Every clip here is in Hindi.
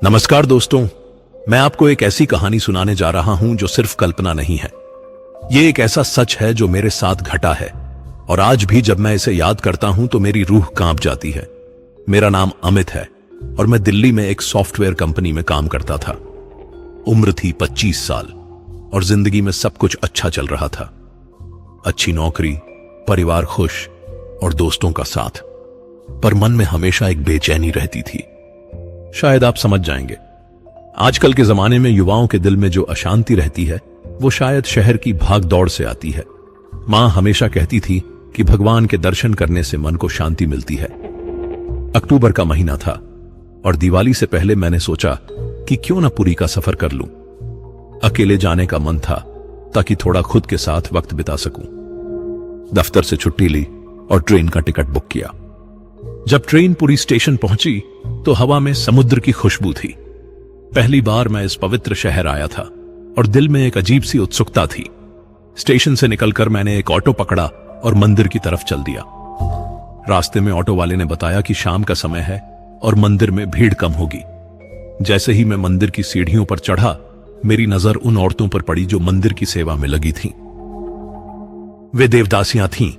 नमस्कार दोस्तों, मैं आपको एक ऐसी कहानी सुनाने जा रहा हूं जो सिर्फ कल्पना नहीं है। ये एक ऐसा सच है जो मेरे साथ घटा है और आज भी जब मैं इसे याद करता हूं तो मेरी रूह कांप जाती है। मेरा नाम अमित है और मैं दिल्ली में एक सॉफ्टवेयर कंपनी में काम करता था। उम्र थी 25 साल और जिंदगी में सब कुछ अच्छा चल रहा था। अच्छी नौकरी, परिवार खुश और दोस्तों का साथ। पर मन में हमेशा एक बेचैनी रहती थी। शायद आप समझ जाएंगे, आजकल के जमाने में युवाओं के दिल में जो अशांति रहती है वो शायद शहर की भाग दौड़ से आती है। मां हमेशा कहती थी कि भगवान के दर्शन करने से मन को शांति मिलती है। अक्टूबर का महीना था और दिवाली से पहले मैंने सोचा कि क्यों ना पुरी का सफर कर लूं। अकेले जाने का मन था ताकि थोड़ा खुद के साथ वक्त बिता सकूं। दफ्तर से छुट्टी ली और ट्रेन का टिकट बुक किया। जब ट्रेन पुरी स्टेशन पहुंची तो हवा में समुद्र की खुशबू थी। पहली बार मैं इस पवित्र शहर आया था और दिल में एक अजीब सी उत्सुकता थी। स्टेशन से निकलकर मैंने एक ऑटो पकड़ा और मंदिर की तरफ चल दिया। रास्ते में ऑटो वाले ने बताया कि शाम का समय है और मंदिर में भीड़ कम होगी। जैसे ही मैं मंदिर की सीढ़ियों पर चढ़ा, मेरी नजर उन औरतों पर पड़ी जो मंदिर की सेवा में लगी थीं। वे देवदासियां थीं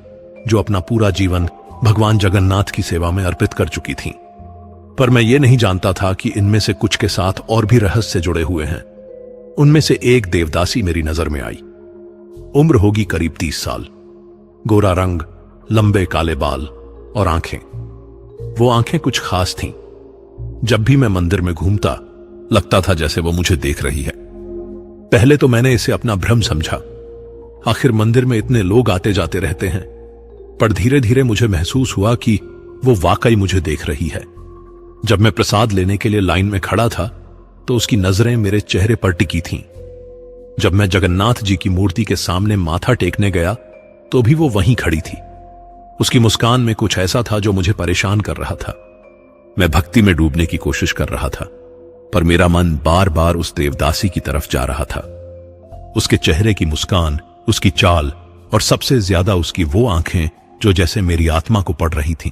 जो अपना पूरा जीवन भगवान जगन्नाथ की सेवा में अर्पित कर चुकी थीं। पर मैं ये नहीं जानता था कि इनमें से कुछ के साथ और भी रहस्य जुड़े हुए हैं। उनमें से एक देवदासी मेरी नजर में आई। उम्र होगी करीब 30 साल। गोरा रंग, लंबे काले बाल और आंखें। वो आंखें कुछ खास थीं। जब भी मैं मंदिर में घूमता, लगता था जैसे वो मुझे देख रही है। पहले तो मैंने इसे अपना भ्रम समझा। आखिर मंदिर में इतने लोग आते जाते रहते हैं। पर धीरे धीरे मुझे महसूस हुआ कि वो वाकई मुझे देख रही है। जब मैं प्रसाद लेने के लिए लाइन में खड़ा था तो उसकी नजरें मेरे चेहरे पर टिकी थीं। जब मैं जगन्नाथ जी की मूर्ति के सामने माथा टेकने गया तो भी वो वहीं खड़ी थी। उसकी मुस्कान में कुछ ऐसा था जो मुझे परेशान कर रहा था। मैं भक्ति में डूबने की कोशिश कर रहा था, पर मेरा मन बार बार उस देवदासी की तरफ जा रहा था। उसके चेहरे की मुस्कान, उसकी चाल और सबसे ज्यादा उसकी वो आंखें जो जैसे मेरी आत्मा को पढ़ रही थीं।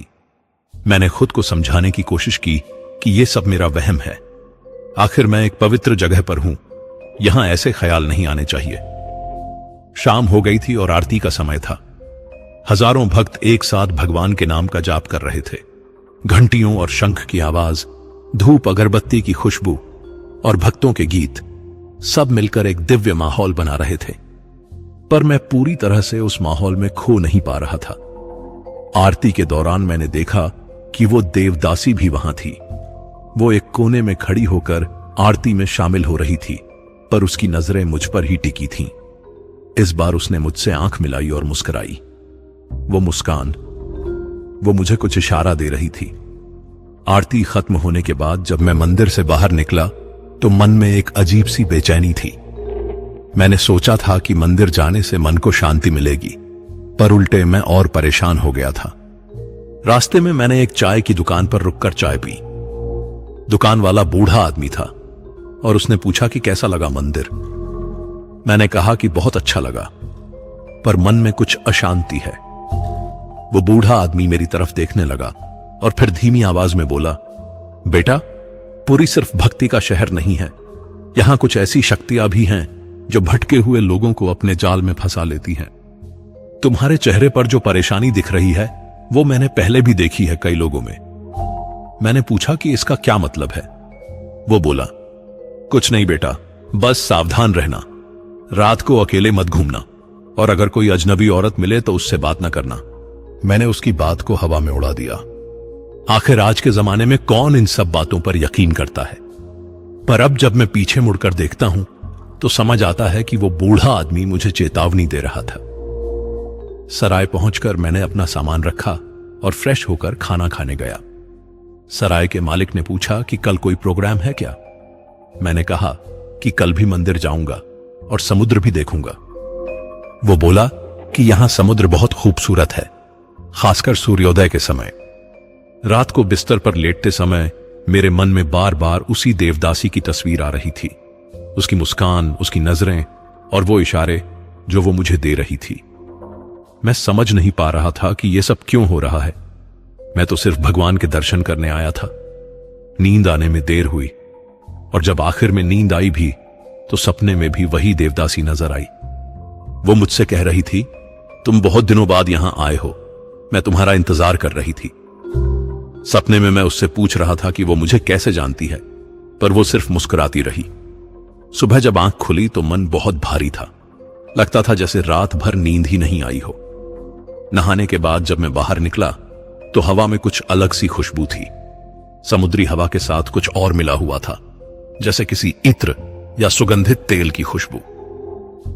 मैंने खुद को समझाने की कोशिश की कि यह सब मेरा वहम है। आखिर मैं एक पवित्र जगह पर हूं, यहां ऐसे ख्याल नहीं आने चाहिए। शाम हो गई थी और आरती का समय था। हजारों भक्त एक साथ भगवान के नाम का जाप कर रहे थे। घंटियों और शंख की आवाज, धूप अगरबत्ती की खुशबू और भक्तों के गीत, सब मिलकर एक दिव्य माहौल बना रहे थे। पर मैं पूरी तरह से उस माहौल में खो नहीं पा रहा था। आरती के दौरान मैंने देखा कि वो देवदासी भी वहां थी। वो एक कोने में खड़ी होकर आरती में शामिल हो रही थी, पर उसकी नजरें मुझ पर ही टिकी थीं। इस बार उसने मुझसे आंख मिलाई और मुस्कुराई। वो मुस्कान, वो मुझे कुछ इशारा दे रही थी। आरती खत्म होने के बाद जब मैं मंदिर से बाहर निकला तो मन में एक अजीब सी बेचैनी थी। मैंने सोचा था कि मंदिर जाने से मन को शांति मिलेगी, पर उल्टे मैं और परेशान हो गया था। रास्ते में मैंने एक चाय की दुकान पर रुककर चाय पी। दुकान वाला बूढ़ा आदमी था और उसने पूछा कि कैसा लगा मंदिर। मैंने कहा कि बहुत अच्छा लगा, पर मन में कुछ अशांति है। वो बूढ़ा आदमी मेरी तरफ देखने लगा और फिर धीमी आवाज में बोला, बेटा, पुरी सिर्फ भक्ति का शहर नहीं है। यहां कुछ ऐसी शक्तियां भी हैं जो भटके हुए लोगों को अपने जाल में फंसा लेती हैं। तुम्हारे चेहरे पर जो परेशानी दिख रही है वो मैंने पहले भी देखी है कई लोगों में। मैंने पूछा कि इसका क्या मतलब है। वो बोला, कुछ नहीं बेटा, बस सावधान रहना। रात को अकेले मत घूमना और अगर कोई अजनबी औरत मिले तो उससे बात ना करना। मैंने उसकी बात को हवा में उड़ा दिया। आखिर आज के जमाने में कौन इन सब बातों पर यकीन करता है। पर अब जब मैं पीछे मुड़कर देखता हूं तो समझ आता है कि वो बूढ़ा आदमी मुझे चेतावनी दे रहा था। सराय पहुंचकर मैंने अपना सामान रखा और फ्रेश होकर खाना खाने गया। सराय के मालिक ने पूछा कि कल कोई प्रोग्राम है क्या। मैंने कहा कि कल भी मंदिर जाऊंगा और समुद्र भी देखूंगा। वो बोला कि यहां समुद्र बहुत खूबसूरत है, खासकर सूर्योदय के समय। रात को बिस्तर पर लेटते समय मेरे मन में बार बार उसी देवदासी की तस्वीर आ रही थी। उसकी मुस्कान, उसकी नजरें और वो इशारे जो वो मुझे दे रही थी। मैं समझ नहीं पा रहा था कि यह सब क्यों हो रहा है। मैं तो सिर्फ भगवान के दर्शन करने आया था। नींद आने में देर हुई और जब आखिर में नींद आई भी तो सपने में भी वही देवदासी नजर आई। वो मुझसे कह रही थी, तुम बहुत दिनों बाद यहां आए हो, मैं तुम्हारा इंतजार कर रही थी। सपने में मैं उससे पूछ रहा था कि वो मुझे कैसे जानती है, पर वो सिर्फ मुस्कुराती रही। सुबह जब आंख खुली तो मन बहुत भारी था, लगता था जैसे रात भर नींद ही नहीं आई हो। नहाने के बाद जब मैं बाहर निकला तो हवा में कुछ अलग सी खुशबू थी। समुद्री हवा के साथ कुछ और मिला हुआ था, जैसे किसी इत्र या सुगंधित तेल की खुशबू।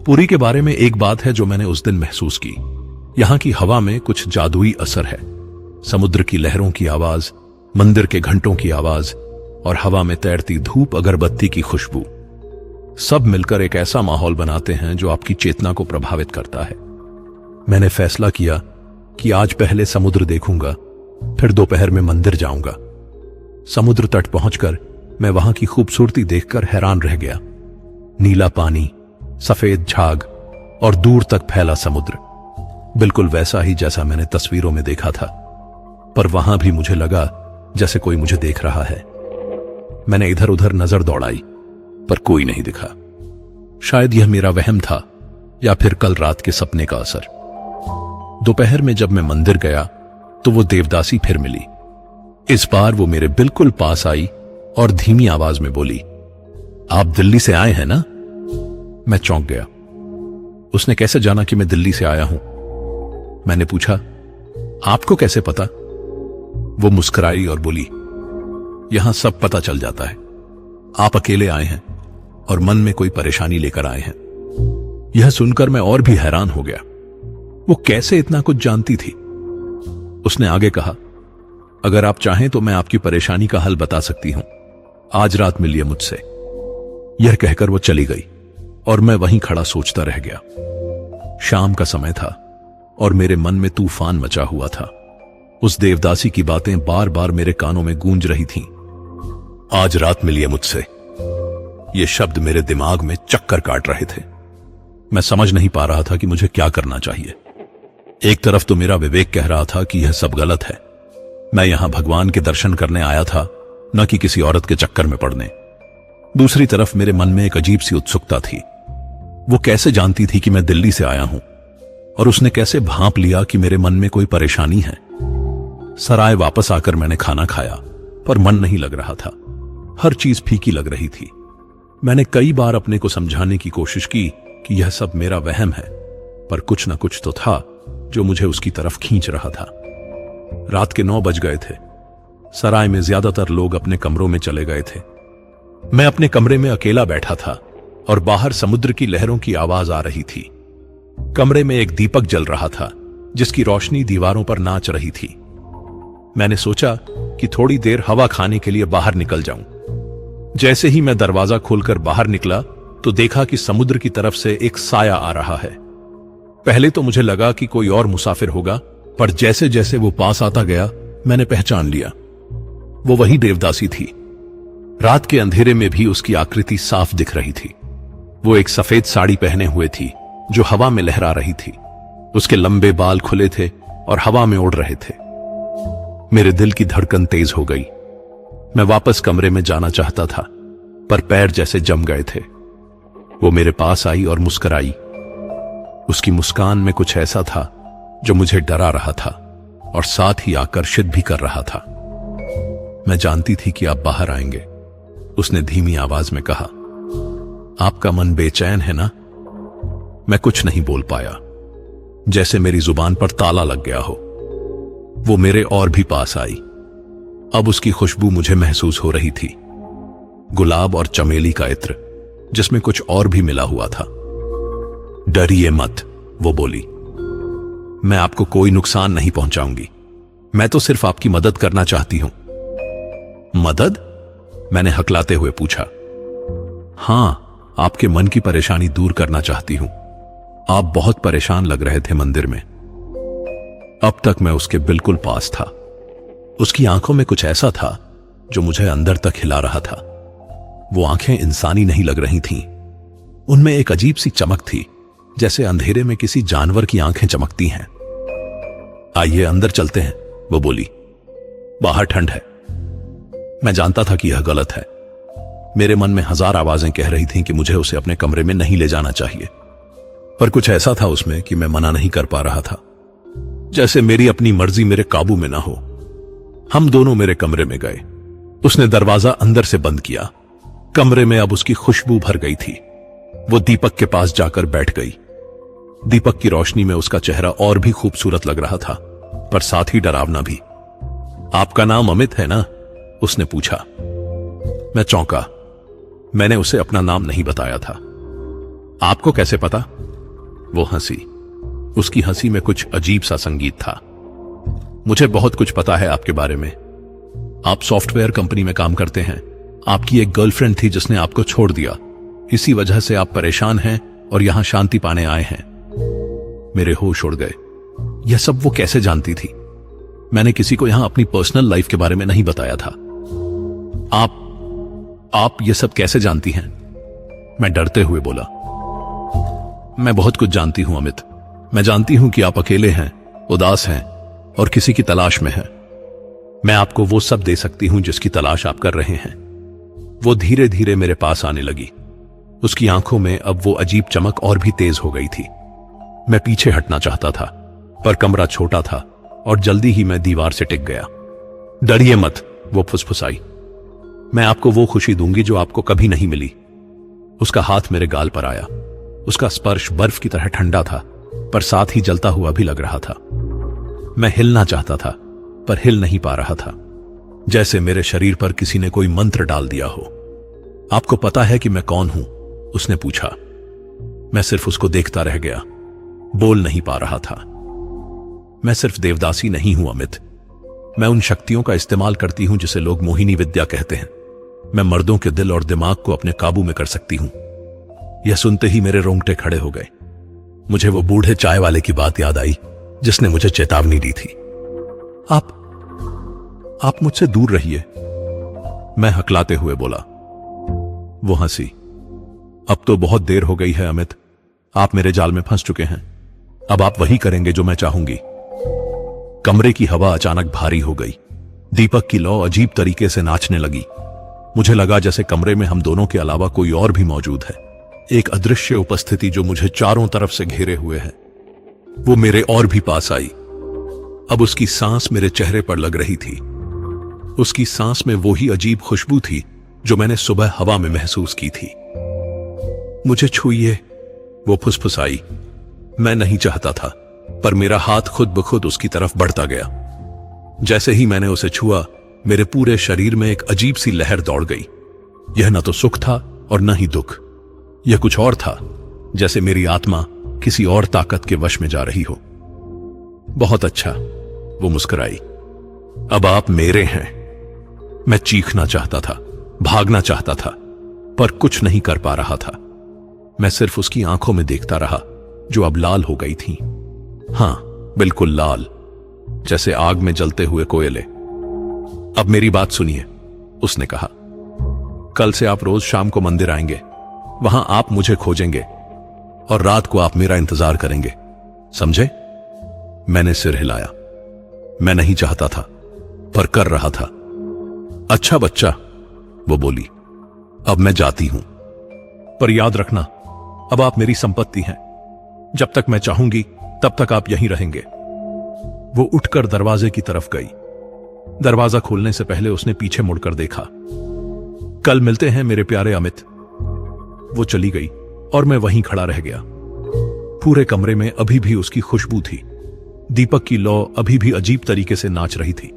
पुरी के बारे में एक बात है जो मैंने उस दिन महसूस की। यहां की हवा में कुछ जादुई असर है। समुद्र की लहरों की आवाज, मंदिर के घंटों की आवाज और हवा में तैरती धूप, अगरबत्ती की खुशबू, सब मिलकर एक ऐसा माहौल बनाते हैं जो आपकी चेतना को प्रभावित करता है। मैंने फैसला किया कि आज पहले समुद्र देखूंगा, फिर दोपहर में मंदिर जाऊंगा। समुद्र तट पहुंचकर मैं वहां की खूबसूरती देखकर हैरान रह गया। नीला पानी, सफेद झाग और दूर तक फैला समुद्र, बिल्कुल वैसा ही जैसा मैंने तस्वीरों में देखा था। पर वहां भी मुझे लगा जैसे कोई मुझे देख रहा है। मैंने इधर उधर नजर दौड़ाई, पर कोई नहीं दिखा। शायद यह मेरा वहम था या फिर कल रात के सपने का असर। दोपहर में जब मैं मंदिर गया तो वो देवदासी फिर मिली। इस बार वो मेरे बिल्कुल पास आई और धीमी आवाज में बोली, आप दिल्ली से आए हैं ना? मैं चौंक गया। उसने कैसे जाना कि मैं दिल्ली से आया हूं? मैंने पूछा, आपको कैसे पता? वो मुस्कुराई और बोली, यहां सब पता चल जाता है। आप अकेले आए हैं और मन में कोई परेशानी लेकर आए हैं। यह सुनकर मैं और भी हैरान हो गया। वो कैसे इतना कुछ जानती थी? उसने आगे कहा, अगर आप चाहें तो मैं आपकी परेशानी का हल बता सकती हूं। आज रात मिलिए मुझसे। यह कहकर वो चली गई और मैं वहीं खड़ा सोचता रह गया। शाम का समय था और मेरे मन में तूफान मचा हुआ था। उस देवदासी की बातें बार बार मेरे कानों में गूंज रही थीं। आज रात मिलिए मुझसे। ये शब्द मेरे दिमाग में चक्कर काट रहे थे। मैं समझ नहीं पा रहा था कि मुझे क्या करना चाहिए। एक तरफ तो मेरा विवेक कह रहा था कि यह सब गलत है, मैं यहां भगवान के दर्शन करने आया था, न कि किसी औरत के चक्कर में पड़ने। दूसरी तरफ मेरे मन में एक अजीब सी उत्सुकता थी। वो कैसे जानती थी कि मैं दिल्ली से आया हूं, और उसने कैसे भांप लिया कि मेरे मन में कोई परेशानी है। सराय वापस आकर मैंने खाना खाया, पर मन नहीं लग रहा था। हर चीज फीकी लग रही थी। मैंने कई बार अपने को समझाने की कोशिश की कि यह सब मेरा वहम है, पर कुछ न कुछ तो था जो मुझे उसकी तरफ खींच रहा था। रात के 9 बज गए थे। सराय में ज्यादातर लोग अपने कमरों में चले गए थे। मैं अपने कमरे में अकेला बैठा था और बाहर समुद्र की लहरों की आवाज आ रही थी। कमरे में एक दीपक जल रहा था जिसकी रोशनी दीवारों पर नाच रही थी। मैंने सोचा कि थोड़ी देर हवा खाने के लिए बाहर निकल जाऊं। जैसे ही मैं दरवाजा खोलकर बाहर निकला तो देखा कि समुद्र की तरफ से एक साया आ रहा है। पहले तो मुझे लगा कि कोई और मुसाफिर होगा, पर जैसे जैसे वो पास आता गया मैंने पहचान लिया, वो वही देवदासी थी। रात के अंधेरे में भी उसकी आकृति साफ दिख रही थी। वो एक सफेद साड़ी पहने हुए थी जो हवा में लहरा रही थी। उसके लंबे बाल खुले थे और हवा में उड़ रहे थे। मेरे दिल की धड़कन तेज हो गई। मैं वापस कमरे में जाना चाहता था, पर पैर जैसे जम गए थे। वो मेरे पास आई और मुस्कुराई। उसकी मुस्कान में कुछ ऐसा था जो मुझे डरा रहा था और साथ ही आकर्षित भी कर रहा था। मैं जानती थी कि आप बाहर आएंगे, उसने धीमी आवाज में कहा। आपका मन बेचैन है ना? मैं कुछ नहीं बोल पाया, जैसे मेरी जुबान पर ताला लग गया हो। वो मेरे और भी पास आई। अब उसकी खुशबू मुझे महसूस हो रही थी, गुलाब और चमेली का इत्र, जिसमें कुछ और भी मिला हुआ था। डरिए मत, वो बोली। मैं आपको कोई नुकसान नहीं पहुंचाऊंगी। मैं तो सिर्फ आपकी मदद करना चाहती हूं। मदद? मैंने हकलाते हुए पूछा। हां, आपके मन की परेशानी दूर करना चाहती हूं। आप बहुत परेशान लग रहे थे मंदिर में। अब तक मैं उसके बिल्कुल पास था। उसकी आंखों में कुछ ऐसा था जो मुझे अंदर तक हिला रहा था। वो आंखें इंसानी नहीं लग रही थीं। उनमें एक अजीब सी चमक थी, जैसे अंधेरे में किसी जानवर की आंखें चमकती हैं। आइए अंदर चलते हैं, वो बोली। बाहर ठंड है। मैं जानता था कि यह गलत है, मेरे मन में हजार आवाजें कह रही थीं कि मुझे उसे अपने कमरे में नहीं ले जाना चाहिए, पर कुछ ऐसा था उसमें कि मैं मना नहीं कर पा रहा था, जैसे मेरी अपनी मर्जी मेरे काबू में ना हो। हम दोनों मेरे कमरे में गए। उसने दरवाजा अंदर से बंद किया। कमरे में अब उसकी खुशबू भर गई थी। वो दीपक के पास जाकर बैठ गई। दीपक की रोशनी में उसका चेहरा और भी खूबसूरत लग रहा था, पर साथ ही डरावना भी। आपका नाम अमित है ना? उसने पूछा। मैं चौंका। मैंने उसे अपना नाम नहीं बताया था। आपको कैसे पता? वो हंसी। उसकी हंसी में कुछ अजीब सा संगीत था। मुझे बहुत कुछ पता है आपके बारे में। आप सॉफ्टवेयर कंपनी में काम करते हैं। आपकी एक गर्लफ्रेंड थी जिसने आपको छोड़ दिया। इसी वजह से आप परेशान हैं और यहां शांति पाने आए हैं। मेरे होश उड़ गए। यह सब वो कैसे जानती थी? मैंने किसी को यहां अपनी पर्सनल लाइफ के बारे में नहीं बताया था। आप ये सब कैसे जानती हैं? मैं डरते हुए बोला। मैं बहुत कुछ जानती हूं अमित। मैं जानती हूं कि आप अकेले हैं, उदास हैं और किसी की तलाश में हैं। मैं आपको वो सब दे सकती हूं जिसकी तलाश आप कर रहे हैं। वो धीरे धीरे मेरे पास आने लगी। उसकी आंखों में अब वो अजीब चमक और भी तेज हो गई थी। मैं पीछे हटना चाहता था, पर कमरा छोटा था और जल्दी ही मैं दीवार से टिक गया। डरिए मत, वो फुसफुसाई। मैं आपको वो खुशी दूंगी जो आपको कभी नहीं मिली। उसका हाथ मेरे गाल पर आया। उसका स्पर्श बर्फ की तरह ठंडा था, पर साथ ही जलता हुआ भी लग रहा था। मैं हिलना चाहता था, पर हिल नहीं पा रहा था, जैसे मेरे शरीर पर किसी ने कोई मंत्र डाल दिया हो। आपको पता है कि मैं कौन हूं? उसने पूछा। मैं सिर्फ उसको देखता रह गया। बोल नहीं पा रहा था। मैं सिर्फ देवदासी नहीं हूं अमित। मैं उन शक्तियों का इस्तेमाल करती हूं जिसे लोग मोहिनी विद्या कहते हैं। मैं मर्दों के दिल और दिमाग को अपने काबू में कर सकती हूं। यह सुनते ही मेरे रोंगटे खड़े हो गए। मुझे वो बूढ़े चाय वाले की बात याद आई जिसने मुझे चेतावनी दी थी। आप मुझसे दूर रहिए, मैं हकलाते हुए बोला। वो हंसी। अब तो बहुत देर हो गई है अमित। आप मेरे जाल में फंस चुके हैं। अब आप वही करेंगे जो मैं चाहूंगी। कमरे की हवा अचानक भारी हो गई। दीपक की लौ अजीब तरीके से नाचने लगी। मुझे लगा जैसे कमरे में हम दोनों के अलावा कोई और भी मौजूद है। एक अदृश्य उपस्थिति जो मुझे चारों तरफ से घेरे हुए है। वो मेरे और भी पास आई। अब उसकी सांस मेरे चेहरे पर लग रही थी। उसकी सांस में वही अजीब खुशबू थी जो मैंने सुबह हवा में महसूस की थी। मुझे छूइए, वो फुसफुसाई। मैं नहीं चाहता था, पर मेरा हाथ खुद ब खुद उसकी तरफ बढ़ता गया। जैसे ही मैंने उसे छुआ, मेरे पूरे शरीर में एक अजीब सी लहर दौड़ गई। यह न तो सुख था और न ही दुख। यह कुछ और था, जैसे मेरी आत्मा किसी और ताकत के वश में जा रही हो। बहुत अच्छा, वो मुस्कुराई। अब आप मेरे हैं। मैं चीखना चाहता था, भागना चाहता था, पर कुछ नहीं कर पा रहा था। मैं सिर्फ उसकी आंखों में देखता रहा, जो अब लाल हो गई थीं। हां, बिल्कुल लाल, जैसे आग में जलते हुए कोयले। अब मेरी बात सुनिए, उसने कहा। कल से आप रोज शाम को मंदिर आएंगे। वहां आप मुझे खोजेंगे और रात को आप मेरा इंतजार करेंगे, समझे? मैंने सिर हिलाया। मैं नहीं चाहता था, पर कर रहा था। अच्छा बच्चा, वो बोली। अब मैं जाती हूं, पर याद रखना, अब आप मेरी संपत्ति हैं। जब तक मैं चाहूंगी तब तक आप यहीं रहेंगे। वो उठकर दरवाजे की तरफ गई। दरवाजा खोलने से पहले उसने पीछे मुड़कर देखा। कल मिलते हैं मेरे प्यारे अमित। वो चली गई और मैं वहीं खड़ा रह गया। पूरे कमरे में अभी भी उसकी खुशबू थी। दीपक की लौ अभी भी अजीब तरीके से नाच रही थी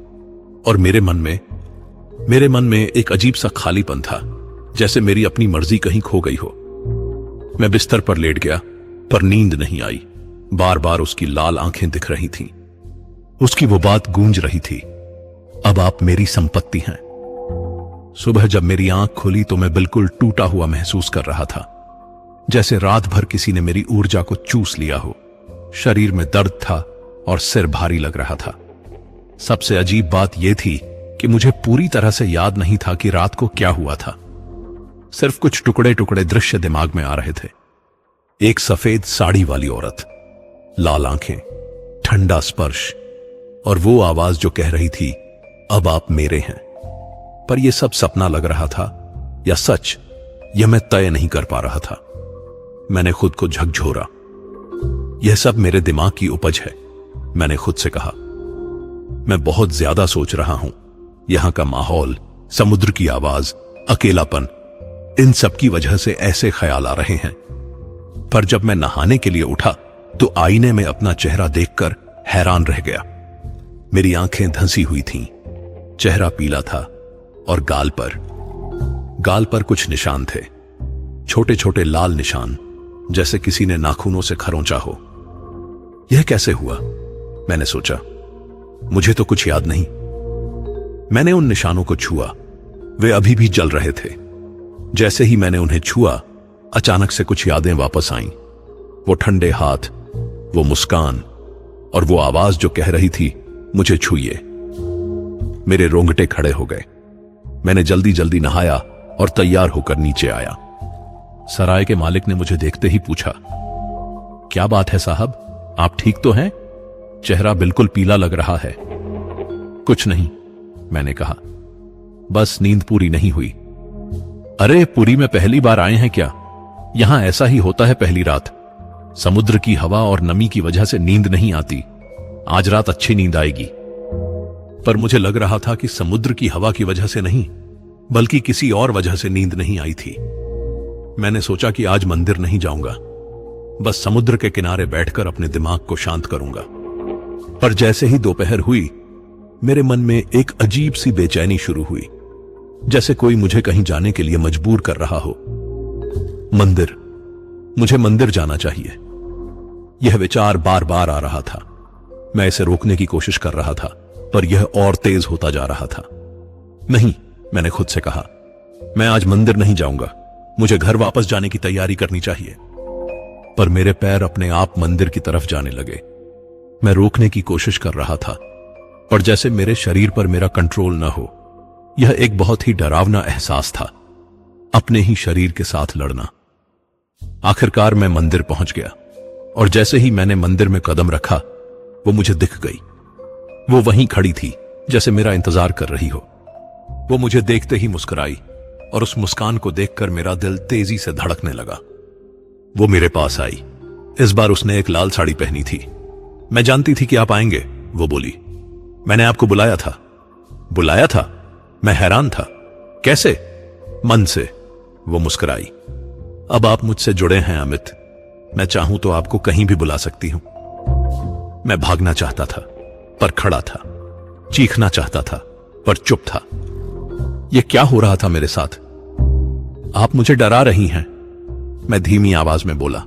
और मेरे मन में एक अजीब सा खालीपन था, जैसे मेरी अपनी मर्जी कहीं खो गई हो। मैं बिस्तर पर लेट गया, पर नींद नहीं आई। बार बार उसकी लाल आंखें दिख रही थीं। उसकी वो बात गूंज रही थी, अब आप मेरी संपत्ति हैं। सुबह जब मेरी आंख खुली तो मैं बिल्कुल टूटा हुआ महसूस कर रहा था, जैसे रात भर किसी ने मेरी ऊर्जा को चूस लिया हो। शरीर में दर्द था और सिर भारी लग रहा था। सबसे अजीब बात यह थी कि मुझे पूरी तरह से याद नहीं था कि रात को क्या हुआ था। सिर्फ कुछ टुकड़े टुकड़े दृश्य दिमाग में आ रहे थे। एक सफेद साड़ी वाली औरत, लाल आंखें, ठंडा स्पर्श और वो आवाज जो कह रही थी, अब आप मेरे हैं। पर यह सब सपना लग रहा था या सच, यह मैं तय नहीं कर पा रहा था। मैंने खुद को झकझोरा। यह सब मेरे दिमाग की उपज है, मैंने खुद से कहा। मैं बहुत ज्यादा सोच रहा हूं। यहां का माहौल, समुद्र की आवाज, अकेलापन, इन सब की वजह से ऐसे ख्याल आ रहे हैं। पर जब मैं नहाने के लिए उठा तो आईने में अपना चेहरा देखकर हैरान रह गया। मेरी आंखें धंसी हुई थीं, चेहरा पीला था और गाल पर कुछ निशान थे, छोटे छोटे लाल निशान, जैसे किसी ने नाखूनों से खरोंचा हो। यह कैसे हुआ, मैंने सोचा। मुझे तो कुछ याद नहीं। मैंने उन निशानों को छुआ, वे अभी भी जल रहे थे। जैसे ही मैंने उन्हें छुआ, अचानक से कुछ यादें वापस आईं। वो ठंडे हाथ, वो मुस्कान और वो आवाज जो कह रही थी, मुझे छूइए। मेरे रोंगटे खड़े हो गए। मैंने जल्दी जल्दी नहाया और तैयार होकर नीचे आया। सराय के मालिक ने मुझे देखते ही पूछा, क्या बात है साहब, आप ठीक तो हैं? चेहरा बिल्कुल पीला लग रहा है। कुछ नहीं, मैंने कहा, बस नींद पूरी नहीं हुई। अरे, पुरी में पहली बार आए हैं क्या? यहां ऐसा ही होता है पहली रात। समुद्र की हवा और नमी की वजह से नींद नहीं आती। आज रात अच्छी नींद आएगी। पर मुझे लग रहा था कि समुद्र की हवा की वजह से नहीं, बल्कि किसी और वजह से नींद नहीं आई थी। मैंने सोचा कि आज मंदिर नहीं जाऊंगा, बस समुद्र के किनारे बैठकर अपने दिमाग को शांत करूंगा। पर जैसे ही दोपहर हुई, मेरे मन में एक अजीब सी बेचैनी शुरू हुई, जैसे कोई मुझे कहीं जाने के लिए मजबूर कर रहा हो। मंदिर, मुझे मंदिर जाना चाहिए। यह विचार बार बार आ रहा था। मैं इसे रोकने की कोशिश कर रहा था, पर यह और तेज होता जा रहा था। नहीं, मैंने खुद से कहा, मैं आज मंदिर नहीं जाऊंगा। मुझे घर वापस जाने की तैयारी करनी चाहिए। पर मेरे पैर अपने आप मंदिर की तरफ जाने लगे। मैं रोकने की कोशिश कर रहा था, पर जैसे मेरे शरीर पर मेरा कंट्रोल न हो। यह एक बहुत ही डरावना एहसास था, अपने ही शरीर के साथ लड़ना। आखिरकार मैं मंदिर पहुंच गया, और जैसे ही मैंने मंदिर में कदम रखा, वो मुझे दिख गई। वो वहीं खड़ी थी, जैसे मेरा इंतजार कर रही हो। वो मुझे देखते ही मुस्कुराई, और उस मुस्कान को देखकर मेरा दिल तेजी से धड़कने लगा। वो मेरे पास आई। इस बार उसने एक लाल साड़ी पहनी थी। मैं जानती थी कि आप आएंगे, वो बोली। मैंने आपको बुलाया था। बुलाया था? मैं हैरान था। कैसे? मन से, वो मुस्कुराई। अब आप मुझसे जुड़े हैं अमित। मैं चाहूं तो आपको कहीं भी बुला सकती हूं। मैं भागना चाहता था, पर खड़ा था। चीखना चाहता था, पर चुप था। यह क्या हो रहा था मेरे साथ? आप मुझे डरा रही हैं, मैं धीमी आवाज में बोला।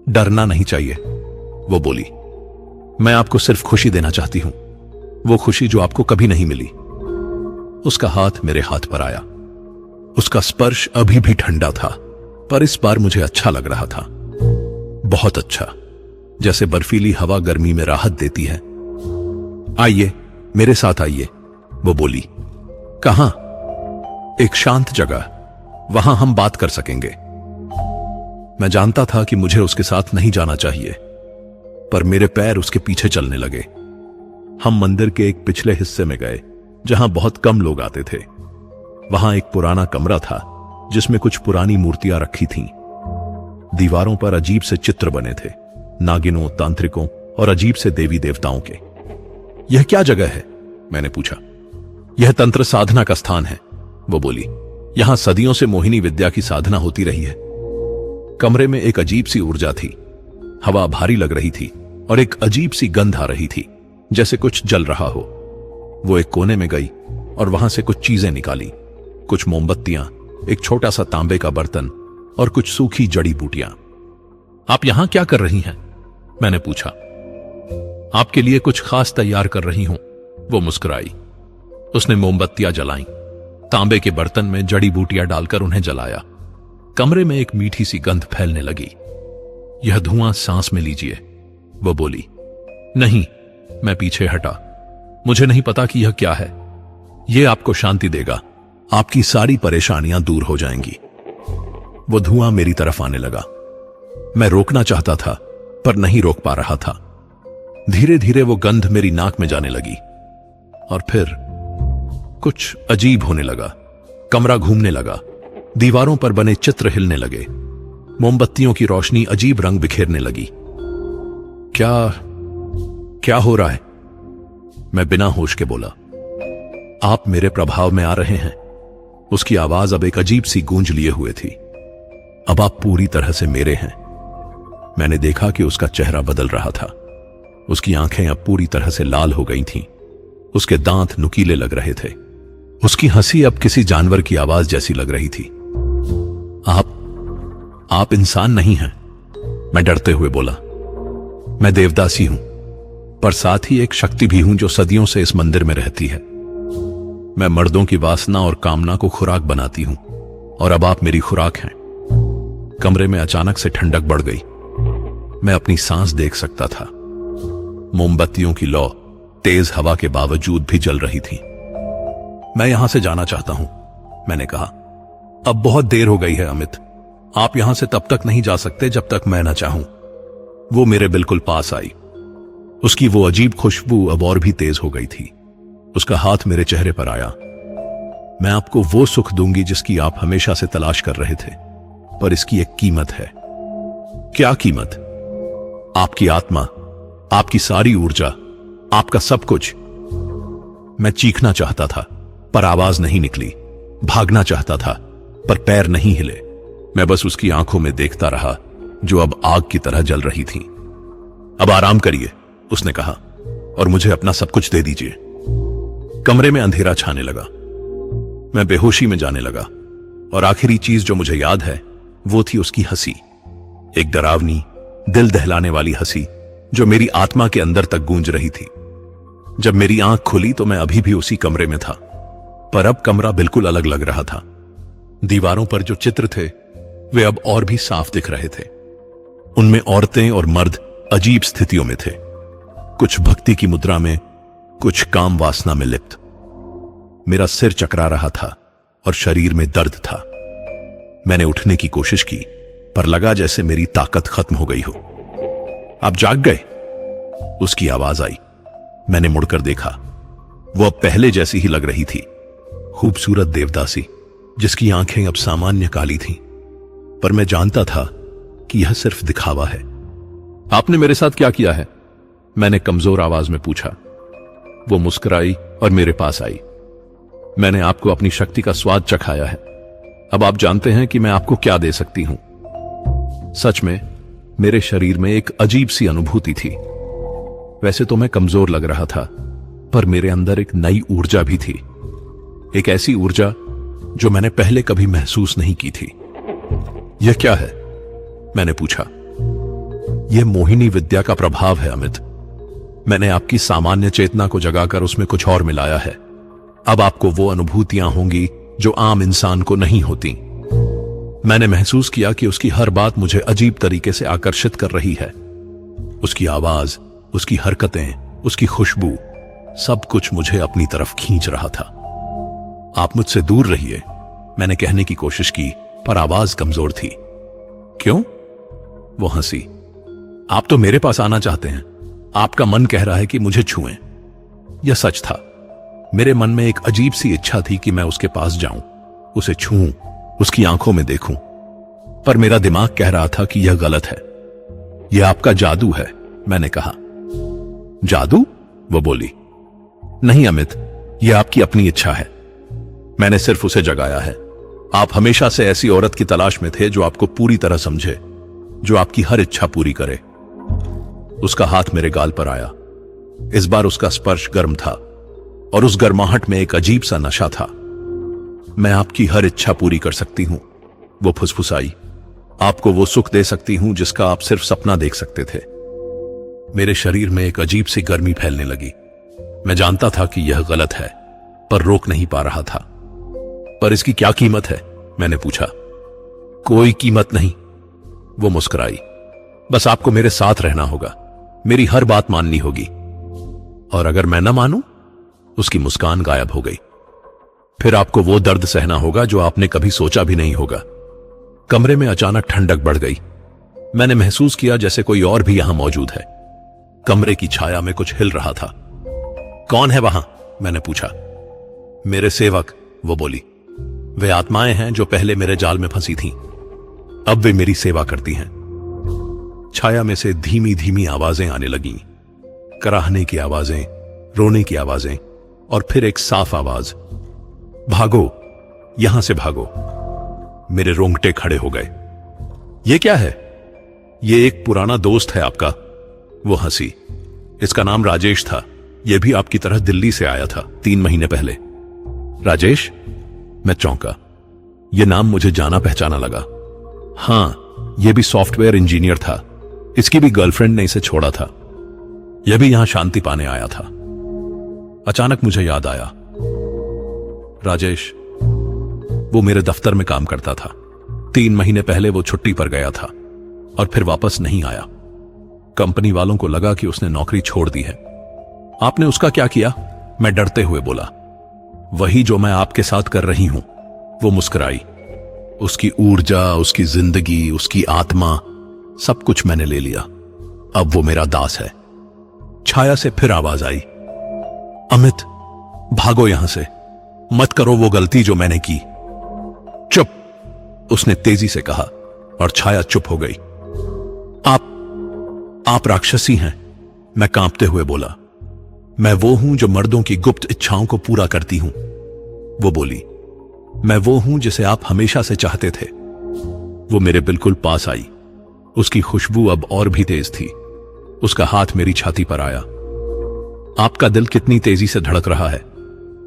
डरना नहीं चाहिए, वो बोली। मैं आपको सिर्फ खुशी देना चाहती हूं, वो खुशी जो आपको कभी नहीं मिली। उसका हाथ मेरे हाथ पर आया। उसका स्पर्श अभी भी ठंडा था, पर इस बार मुझे अच्छा लग रहा था। बहुत अच्छा, जैसे बर्फीली हवा गर्मी में राहत देती है। आइए, मेरे साथ आइए, वो बोली। कहां? एक शांत जगह, वहां हम बात कर सकेंगे। मैं जानता था कि मुझे उसके साथ नहीं जाना चाहिए, पर मेरे पैर उसके पीछे चलने लगे। हम मंदिर के एक पिछले हिस्से में गए, जहां बहुत कम लोग आते थे। वहां एक पुराना कमरा था, जिसमें कुछ पुरानी मूर्तियां रखी थीं। दीवारों पर अजीब से चित्र बने थे, नागिनों, तांत्रिकों और अजीब से देवी देवताओं के। यह क्या जगह है? मैंने पूछा। यह तंत्र साधना का स्थान है, वो बोली। यहां सदियों से मोहिनी विद्या की साधना होती रही है। कमरे में एक अजीब सी ऊर्जा थी। हवा भारी लग रही थी और एक अजीब सी गंध आ रही थी, जैसे कुछ जल रहा हो। वो एक कोने में गई और वहां से कुछ चीजें निकाली। कुछ मोमबत्तियां, एक छोटा सा तांबे का बर्तन और कुछ सूखी जड़ी बूटियां। आप यहां क्या कर रही हैं? मैंने पूछा। आपके लिए कुछ खास तैयार कर रही हूं, वो मुस्कुराई। उसने मोमबत्तियां जलाईं, तांबे के बर्तन में जड़ी बूटियां डालकर उन्हें जलाया। कमरे में एक मीठी सी गंध फैलने लगी। यह धुआं सांस में लीजिए, वो बोली। नहीं, मैं पीछे हटा। मुझे नहीं पता कि यह क्या है। यह आपको शांति देगा, आपकी सारी परेशानियां दूर हो जाएंगी। वो धुआं मेरी तरफ आने लगा। मैं रोकना चाहता था, पर नहीं रोक पा रहा था। धीरे धीरे वो गंध मेरी नाक में जाने लगी, और फिर कुछ अजीब होने लगा। कमरा घूमने लगा, दीवारों पर बने चित्र हिलने लगे, मोमबत्तियों की रोशनी अजीब रंग बिखेरने लगी। क्या क्या हो रहा है? मैं बिना होश के बोला। आप मेरे प्रभाव में आ रहे हैं। उसकी आवाज अब एक अजीब सी गूंज लिए हुए थी। अब आप पूरी तरह से मेरे हैं। मैंने देखा कि उसका चेहरा बदल रहा था। उसकी आंखें अब पूरी तरह से लाल हो गई थीं। उसके दांत नुकीले लग रहे थे। उसकी हंसी अब किसी जानवर की आवाज जैसी लग रही थी। आप इंसान नहीं हैं, मैं डरते हुए बोला। मैं देवदासी हूं, पर साथ ही एक शक्ति भी हूं जो सदियों से इस मंदिर में रहती है। मैं मर्दों की वासना और कामना को खुराक बनाती हूं, और अब आप मेरी खुराक हैं। कमरे में अचानक से ठंडक बढ़ गई। मैं अपनी सांस देख सकता था। मोमबत्तियों की लौ तेज हवा के बावजूद भी जल रही थी। मैं यहां से जाना चाहता हूं, मैंने कहा। अब बहुत देर हो गई है अमित। आप यहां से तब तक नहीं जा सकते जब तक मैं न चाहूं। वो मेरे बिल्कुल पास आई। उसकी वो अजीब खुशबू अब और भी तेज हो गई थी। उसका हाथ मेरे चेहरे पर आया। मैं आपको वो सुख दूंगी जिसकी आप हमेशा से तलाश कर रहे थे, पर इसकी एक कीमत है। क्या कीमत? आपकी आत्मा, आपकी सारी ऊर्जा, आपका सब कुछ। मैं चीखना चाहता था, पर आवाज नहीं निकली। भागना चाहता था, पर पैर नहीं हिले। मैं बस उसकी आंखों में देखता रहा, जो अब आग की तरह जल रही थी। अब आराम करिए, उसने कहा, और मुझे अपना सब कुछ दे दीजिए। कमरे में अंधेरा छाने लगा। मैं बेहोशी में जाने लगा, और आखिरी चीज जो मुझे याद है वो थी उसकी हंसी। एक डरावनी, दिल दहलाने वाली हंसी जो मेरी आत्मा के अंदर तक गूंज रही थी। जब मेरी आंख खुली तो मैं अभी भी उसी कमरे में था, पर अब कमरा बिल्कुल अलग लग रहा था। दीवारों पर जो चित्र थे वे अब और भी साफ दिख रहे थे। उनमें औरतें और मर्द अजीब स्थितियों में थे, कुछ भक्ति की मुद्रा में, कुछ काम वासना में लिप्त। मेरा सिर चकरा रहा था और शरीर में दर्द था। मैंने उठने की कोशिश की, पर लगा जैसे मेरी ताकत खत्म हो गई हो। आप जाग गए? उसकी आवाज आई। मैंने मुड़कर देखा। वो अब पहले जैसी ही लग रही थी, खूबसूरत देवदासी जिसकी आंखें अब सामान्य काली थीं। पर मैं जानता था कि यह सिर्फ दिखावा है। आपने मेरे साथ क्या किया है? मैंने कमजोर आवाज में पूछा। वो मुस्कुराई और मेरे पास आई। मैंने आपको अपनी शक्ति का स्वाद चखाया है। अब आप जानते हैं कि मैं आपको क्या दे सकती हूं। सच में मेरे शरीर में एक अजीब सी अनुभूति थी। वैसे तो मैं कमजोर लग रहा था, पर मेरे अंदर एक नई ऊर्जा भी थी। एक ऐसी ऊर्जा जो मैंने पहले कभी महसूस नहीं की थी। यह क्या है? मैंने पूछा। यह मोहिनी विद्या का प्रभाव है अमित। मैंने आपकी सामान्य चेतना को जगाकर उसमें कुछ और मिलाया है। अब आपको वो अनुभूतियां होंगी जो आम इंसान को नहीं होती। मैंने महसूस किया कि उसकी हर बात मुझे अजीब तरीके से आकर्षित कर रही है। उसकी आवाज, उसकी हरकतें, उसकी खुशबू, सब कुछ मुझे अपनी तरफ खींच रहा था। आप मुझसे दूर रहिए, मैंने कहने की कोशिश की, पर आवाज कमजोर थी। क्यों? वो हंसी। आप तो मेरे पास आना चाहते हैं। आपका मन कह रहा है कि मुझे छुएं। यह सच था। मेरे मन में एक अजीब सी इच्छा थी कि मैं उसके पास जाऊं, उसे छूऊं, उसकी आंखों में देखूं। पर मेरा दिमाग कह रहा था कि यह गलत है। यह आपका जादू है, मैंने कहा। जादू? वो बोली। नहीं अमित, यह आपकी अपनी इच्छा है। मैंने सिर्फ उसे जगाया है। आप हमेशा से ऐसी औरत की तलाश में थे जो आपको पूरी तरह समझे, जो आपकी हर इच्छा पूरी करे। उसका हाथ मेरे गाल पर आया। इस बार उसका स्पर्श गर्म था, और उस गर्माहट में एक अजीब सा नशा था। मैं आपकी हर इच्छा पूरी कर सकती हूं, वो फुसफुसाई। आपको वो सुख दे सकती हूं जिसका आप सिर्फ सपना देख सकते थे। मेरे शरीर में एक अजीब सी गर्मी फैलने लगी। मैं जानता था कि यह गलत है, पर रोक नहीं पा रहा था। पर इसकी क्या कीमत है? मैंने पूछा। कोई कीमत नहीं, वो मुस्कुराई। बस आपको मेरे साथ रहना होगा, मेरी हर बात माननी होगी। और अगर मैं न मानूं? उसकी मुस्कान गायब हो गई। फिर आपको वो दर्द सहना होगा जो आपने कभी सोचा भी नहीं होगा। कमरे में अचानक ठंडक बढ़ गई। मैंने महसूस किया जैसे कोई और भी यहां मौजूद है। कमरे की छाया में कुछ हिल रहा था। कौन है वहां? मैंने पूछा। मेरे सेवक, वो बोली। वे आत्माएं हैं जो पहले मेरे जाल में फंसी थीं। अब वे मेरी सेवा करती हैं। छाया में से धीमी धीमी आवाजें आने लगीं, कराहने की आवाजें, रोने की आवाजें, और फिर एक साफ आवाज, भागो, यहां से भागो। मेरे रोंगटे खड़े हो गए। ये क्या है? ये एक पुराना दोस्त है आपका। वो हंसी। इसका नाम राजेश था। यह भी आपकी तरह दिल्ली से आया था 3 महीने पहले। राजेश? मैं चौंका। यह नाम मुझे जाना पहचाना लगा। हां, यह भी सॉफ्टवेयर इंजीनियर था। इसकी भी गर्लफ्रेंड ने इसे छोड़ा था। यह भी यहां शांति पाने आया था। अचानक मुझे याद आया, राजेश, वो मेरे दफ्तर में काम करता था। 3 महीने पहले वो छुट्टी पर गया था और फिर वापस नहीं आया। कंपनी वालों को लगा कि उसने नौकरी छोड़ दी है। आपने उसका क्या किया? मैं डरते हुए बोला। वही जो मैं आपके साथ कर रही हूं। वो मुस्कुराई। उसकी ऊर्जा, उसकी जिंदगी, उसकी आत्मा, सब कुछ मैंने ले लिया। अब वो मेरा दास है। छाया से फिर आवाज आई, अमित, भागो यहां से। मत करो वो गलती जो मैंने की। चुप, उसने तेजी से कहा, और छाया चुप हो गई। आप राक्षसी हैं, मैं कांपते हुए बोला। मैं वो हूं जो मर्दों की गुप्त इच्छाओं को पूरा करती हूं, वो बोली। मैं वो हूं जिसे आप हमेशा से चाहते थे। वो मेरे बिल्कुल पास आई। उसकी खुशबू अब और भी तेज थी। उसका हाथ मेरी छाती पर आया। आपका दिल कितनी तेजी से धड़क रहा है?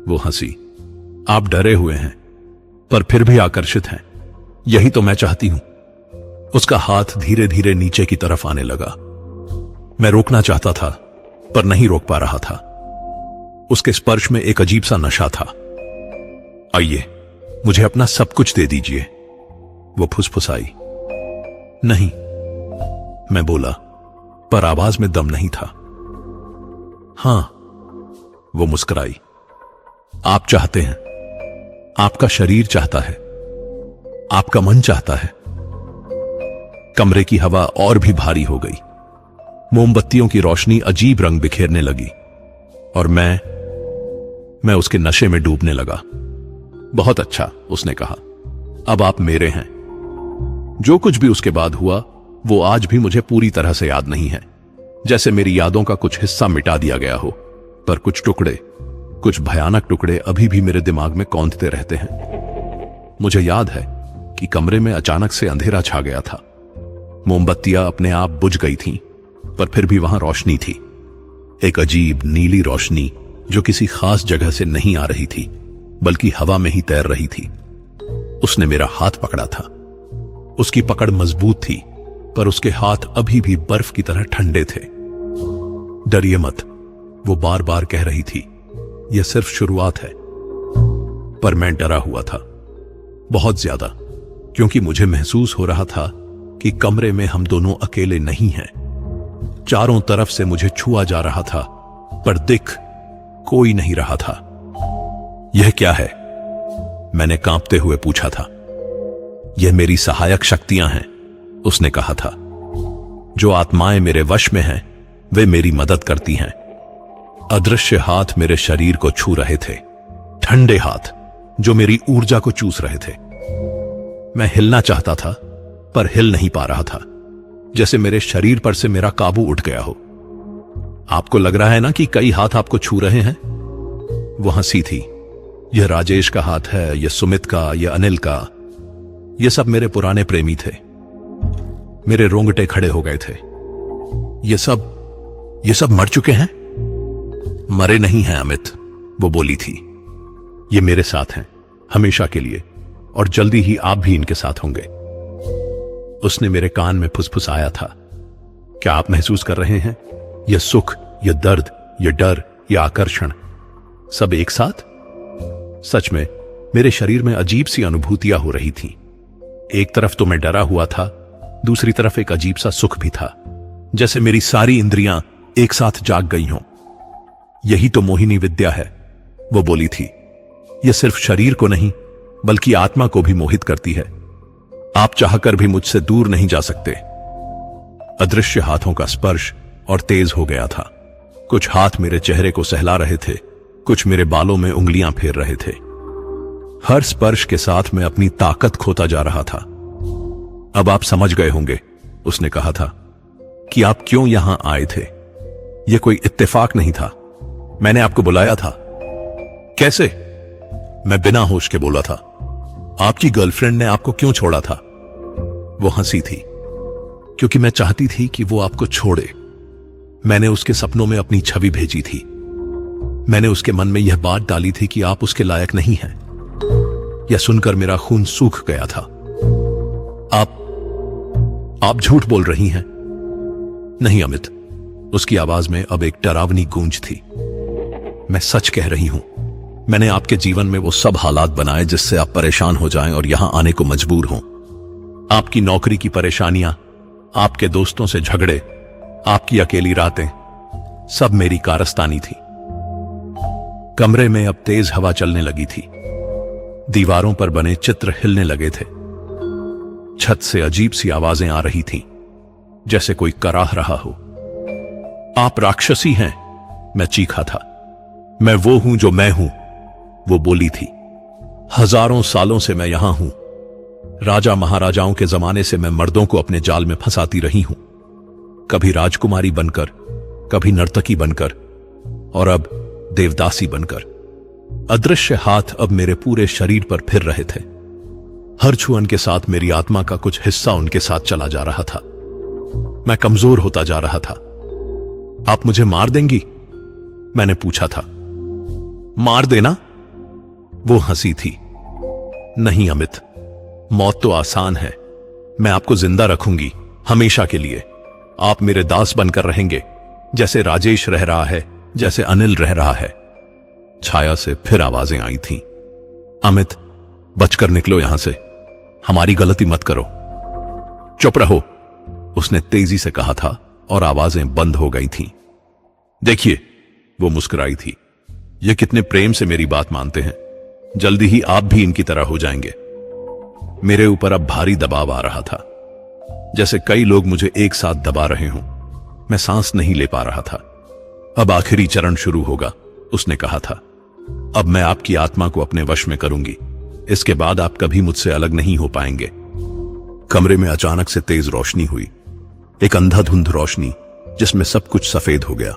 वो हंसी। आप डरे हुए हैं, पर फिर भी आकर्षित हैं। यही तो मैं चाहती हूं। उसका हाथ धीरे धीरे नीचे की तरफ आने लगा। मैं रोकना चाहता था, पर नहीं रोक पा रहा था। उसके स्पर्श में एक अजीब सा नशा था। आइए, मुझे अपना सब कुछ दे दीजिए, वो फुसफुसाई। नहीं, मैं बोला, पर आवाज में दम नहीं था। हां, वो मुस्कुराई। आप चाहते हैं, आपका शरीर चाहता है, आपका मन चाहता है। कमरे की हवा और भी भारी हो गई। मोमबत्तियों की रोशनी अजीब रंग बिखेरने लगी, और मैं उसके नशे में डूबने लगा। बहुत अच्छा, उसने कहा, अब आप मेरे हैं। जो कुछ भी उसके बाद हुआ, वो आज भी मुझे पूरी तरह से याद नहीं है। जैसे मेरी यादों का कुछ हिस्सा मिटा दिया गया हो, पर कुछ टुकड़े, कुछ भयानक टुकड़े अभी भी मेरे दिमाग में कौंधते रहते हैं। मुझे याद है कि कमरे में अचानक से अंधेरा छा गया था। मोमबत्तियां अपने आप बुझ गई थीं, पर फिर भी वहां रोशनी थी। एक अजीब नीली रोशनी जो किसी खास जगह से नहीं आ रही थी, बल्कि हवा में ही तैर रही थी। उसने मेरा हाथ पकड़ा था। उसकी पकड़ मजबूत थी, पर उसके हाथ अभी भी बर्फ की तरह ठंडे थे। डरिए मत, वो बार बार कह रही थी। यह सिर्फ शुरुआत है। पर मैं डरा हुआ था, बहुत ज्यादा, क्योंकि मुझे महसूस हो रहा था कि कमरे में हम दोनों अकेले नहीं हैं। चारों तरफ से मुझे छुआ जा रहा था, पर दिख कोई नहीं रहा था। यह क्या है? मैंने कांपते हुए पूछा था। यह मेरी सहायक शक्तियां हैं, उसने कहा था। जो आत्माएं मेरे वश में हैं, वे मेरी मदद करती हैं। अदृश्य हाथ मेरे शरीर को छू रहे थे, ठंडे हाथ जो मेरी ऊर्जा को चूस रहे थे। मैं हिलना चाहता था, पर हिल नहीं पा रहा था, जैसे मेरे शरीर पर से मेरा काबू उठ गया हो। आपको लग रहा है ना कि कई हाथ आपको छू रहे हैं? वो हंसी थी। यह राजेश का हाथ है, यह सुमित का, यह अनिल का। यह सब मेरे पुराने प्रेमी थे। मेरे रोंगटे खड़े हो गए थे। ये सब मर चुके हैं? मरे नहीं हैं अमित, वो बोली थी। ये मेरे साथ हैं, हमेशा के लिए, और जल्दी ही आप भी इनके साथ होंगे। उसने मेरे कान में फुसफुसाया था। क्या आप महसूस कर रहे हैं? यह सुख, यह दर्द, यह डर, यह आकर्षण, सब एक साथ? सच में मेरे शरीर में अजीब सी अनुभूतियां हो रही थीं। एक तरफ तो मैं डरा हुआ था, दूसरी तरफ एक अजीब सा सुख भी था, जैसे मेरी सारी इंद्रियां एक साथ जाग गई हों। यही तो मोहिनी विद्या है, वो बोली थी। यह सिर्फ शरीर को नहीं, बल्कि आत्मा को भी मोहित करती है। आप चाहकर भी मुझसे दूर नहीं जा सकते। अदृश्य हाथों का स्पर्श और तेज हो गया था। कुछ हाथ मेरे चेहरे को सहला रहे थे, कुछ मेरे बालों में उंगलियां फेर रहे थे। हर स्पर्श के साथ मैं अपनी ताकत खोता जा रहा था। अब आप समझ गए होंगे, उसने कहा था, कि आप क्यों यहां आए थे। यह कोई इत्तेफाक नहीं था, मैंने आपको बुलाया था। कैसे? मैं बिना होश के बोला था। आपकी गर्लफ्रेंड ने आपको क्यों छोड़ा था? वो हंसी थी, क्योंकि मैं चाहती थी कि वो आपको छोड़े। मैंने उसके सपनों में अपनी छवि भेजी थी। मैंने उसके मन में यह बात डाली थी कि आप उसके लायक नहीं हैं। यह सुनकर मेरा खून सूख गया था। आप झूठ बोल रही हैं। नहीं अमित, उसकी आवाज में अब एक डरावनी गूंज थी। मैं सच कह रही हूं। मैंने आपके जीवन में वो सब हालात बनाए जिससे आप परेशान हो जाएं और यहां आने को मजबूर हों। आपकी नौकरी की परेशानियां, आपके दोस्तों से झगड़े, आपकी अकेली रातें, सब मेरी कारस्तानी थी। कमरे में अब तेज हवा चलने लगी थी। दीवारों पर बने चित्र हिलने लगे थे। छत से अजीब सी आवाजें आ रही थीं, जैसे कोई कराह रहा हो। आप राक्षसी हैं, मैं चीखा था। मैं वो हूं जो मैं हूं, वो बोली थी। हजारों सालों से मैं यहां हूं। राजा महाराजाओं के जमाने से मैं मर्दों को अपने जाल में फंसाती रही हूं, कभी राजकुमारी बनकर, कभी नर्तकी बनकर, और अब देवदासी बनकर। अदृश्य हाथ अब मेरे पूरे शरीर पर फिर रहे थे। हर छुअन के साथ मेरी आत्मा का कुछ हिस्सा उनके साथ चला जा रहा था। मैं कमजोर होता जा रहा था। आप मुझे मार देंगी? मैंने पूछा था। मार देना? वो हंसी थी। नहीं अमित, मौत तो आसान है। मैं आपको जिंदा रखूंगी, हमेशा के लिए। आप मेरे दास बनकर रहेंगे, जैसे राजेश रह रहा है, जैसे अनिल रह रहा है। छाया से फिर आवाजें आई थीं। अमित, बचकर निकलो यहां से, हमारी गलती मत करो। चुप रहो, उसने तेजी से कहा था, और आवाजें बंद हो गई थीं। देखिए, वो मुस्कुराई थी, ये कितने प्रेम से मेरी बात मानते हैं। जल्दी ही आप भी इनकी तरह हो जाएंगे। मेरे ऊपर अब भारी दबाव आ रहा था, जैसे कई लोग मुझे एक साथ दबा रहे हों। मैं सांस नहीं ले पा रहा था। अब आखिरी चरण शुरू होगा, उसने कहा था। अब मैं आपकी आत्मा को अपने वश में करूंगी। इसके बाद आप कभी मुझसे अलग नहीं हो पाएंगे। कमरे में अचानक से तेज रोशनी हुई, एक अंधाधुंध रोशनी जिसमें सब कुछ सफेद हो गया।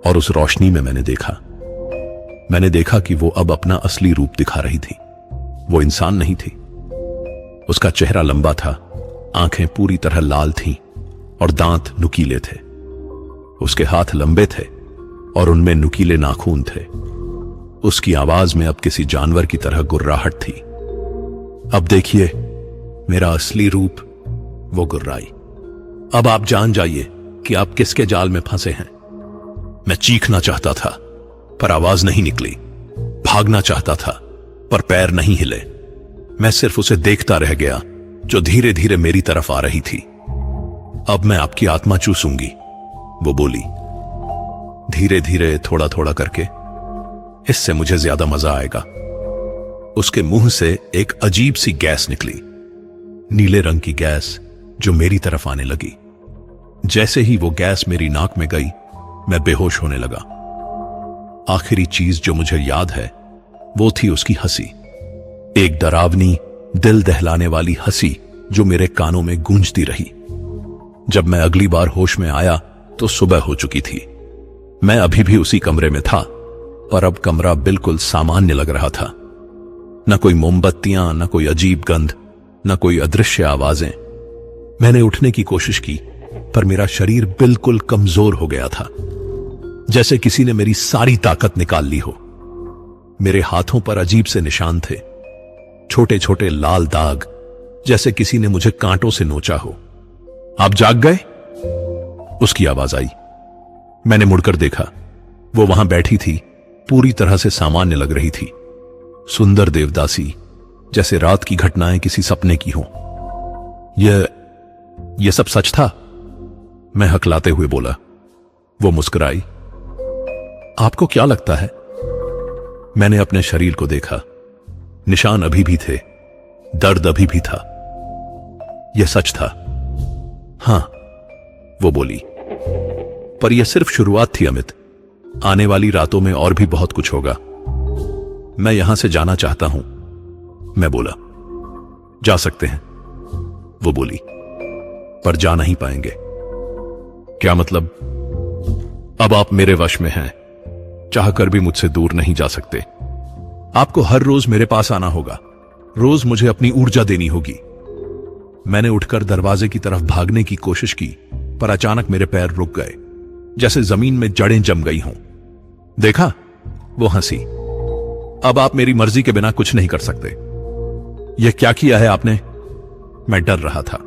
और उस रोशनी में मैंने देखा कि वो अब अपना असली रूप दिखा रही थी। वो इंसान नहीं थी। उसका चेहरा लंबा था, आंखें पूरी तरह लाल थीं और दांत नुकीले थे। उसके हाथ लंबे थे और उनमें नुकीले नाखून थे। उसकी आवाज में अब किसी जानवर की तरह गुर्राहट थी। अब देखिए मेरा असली रूप, वो गुर्राई। अब आप जान जाइए कि आप किसके जाल में फंसे हैं। मैं चीखना चाहता था, पर आवाज नहीं निकली। भागना चाहता था, पर पैर नहीं हिले। मैं सिर्फ उसे देखता रह गया, जो धीरे धीरे मेरी तरफ आ रही थी। अब मैं आपकी आत्मा चूसूंगी, वो बोली, धीरे धीरे, थोड़ा थोड़ा करके। इससे मुझे ज्यादा मजा आएगा। उसके मुंह से एक अजीब सी गैस निकली, नीले रंग की गैस, जो मेरी तरफ आने लगी। जैसे ही वो गैस मेरी नाक में गई, मैं बेहोश होने लगा। आखिरी चीज जो मुझे याद है, वो थी उसकी हंसी। एक डरावनी, दिल दहलाने वाली हंसी जो मेरे कानों में गूंजती रही। जब मैं अगली बार होश में आया तो सुबह हो चुकी थी। मैं अभी भी उसी कमरे में था, पर अब कमरा बिल्कुल सामान्य लग रहा था। न कोई मोमबत्तियां, न कोई अजीब गंध, न कोई अदृश्य आवाजें। मैंने उठने की कोशिश की, पर मेरा शरीर बिल्कुल कमजोर हो गया था, जैसे किसी ने मेरी सारी ताकत निकाल ली हो। मेरे हाथों पर अजीब से निशान थे, छोटे छोटे लाल दाग, जैसे किसी ने मुझे कांटों से नोचा हो। आप जाग गए? उसकी आवाज आई। मैंने मुड़कर देखा। वो वहां बैठी थी, पूरी तरह से सामान्य लग रही थी। सुंदर देवदासी, जैसे रात की घटनाएं किसी सपने की हों। यह सब सच था? मैं हकलाते हुए बोला। वो मुस्कुराई। आपको क्या लगता है? मैंने अपने शरीर को देखा। निशान अभी भी थे, दर्द अभी भी था। यह सच था। हां, वो बोली। पर यह सिर्फ शुरुआत थी अमित। आने वाली रातों में और भी बहुत कुछ होगा। मैं यहां से जाना चाहता हूं, मैं बोला। जा सकते हैं, वो बोली, पर जा नहीं पाएंगे। क्या मतलब? अब आप मेरे वश में हैं, चाहकर भी मुझसे दूर नहीं जा सकते। आपको हर रोज मेरे पास आना होगा, रोज मुझे अपनी ऊर्जा देनी होगी। मैंने उठकर दरवाजे की तरफ भागने की कोशिश की, पर अचानक मेरे पैर रुक गए, जैसे जमीन में जड़ें जम गई हों। देखा? वो हंसी। अब आप मेरी मर्जी के बिना कुछ नहीं कर सकते। यह क्या किया है आपने? मैं डर रहा था।